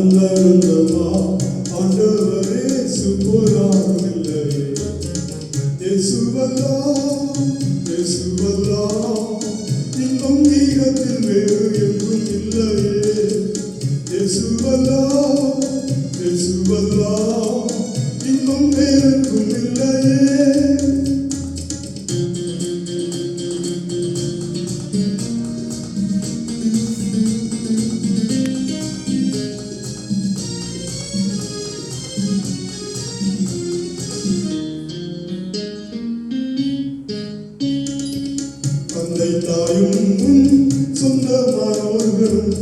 அந்தரங்கமா ஆண்டவரே சுப்போராகவில்லை. இயேசுவல்லா இயேசுவல்லா இன்பம் நீகத்தில் வேறு எங்கும் இல்லையே. இயேசுவல்லா இயேசுவல்லா இன்பம் வேறெங்கும் இல்லையே. தந்தை தாயும் சொந்தமானவர்களும்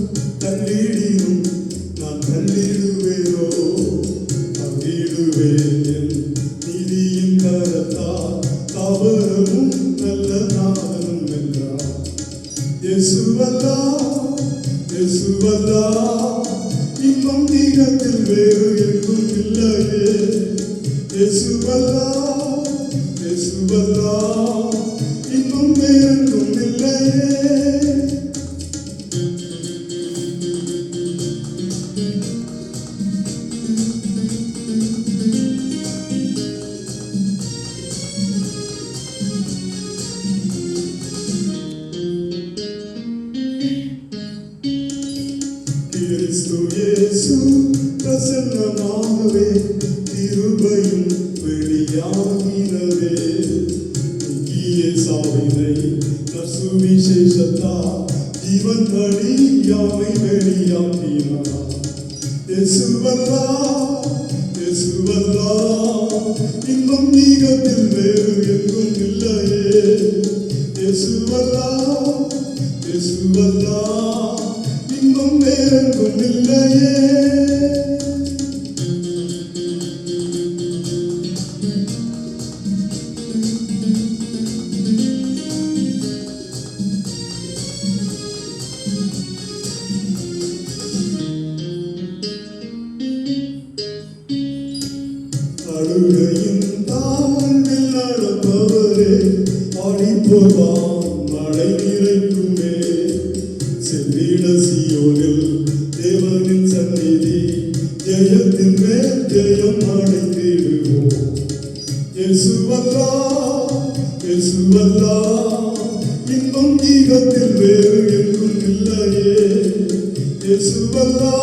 தள்ளிடினும் நான் தள்ளிடுவேரோ. தள்ளிடுவேன் நீதியின் கரத்தால் தாவரமும் நல்ல நானும் என்றார். இயேசுவல்லா இயேசுவல்லா இன்பம் நீகத்தில் வேறு எங்கும் இல்லையே. இயேசுவல்லா இயேசுவல்லா இன்பம் வேறெங்கும் இல்லையே. கிறிஸ்து இயேசு பிரசன்னமாகவே கிருபையும் வெளியாகிறதே. சாவினை சுவிசேஷத்தால் ஜீவன் வழியாமை வெளியாக்கினார். இயேசுவல்லா இயேசுவல்லா இன்பம் நீகத்தில் வேறு எங்கும் இல்லையே. இயேசுவல்லா இயேசுவல்லா இன்பம் வேறெங்கும் இல்லையே. அழுகையின் தாழ்வில் நடப்பவரே ஆடிப்போவான் மழை நிறைக்குமே. செல்லிட சீயோனில் தேவனின் சந்நிதி ஜெயத்தின் மேல் ஜெயம் அடைந்திடுவோம். இயேசுவல்லா இயேசுவல்லா இன்பம் நீகத்தில் வேறு எங்கும் இல்லையே. இயேசுவல்லா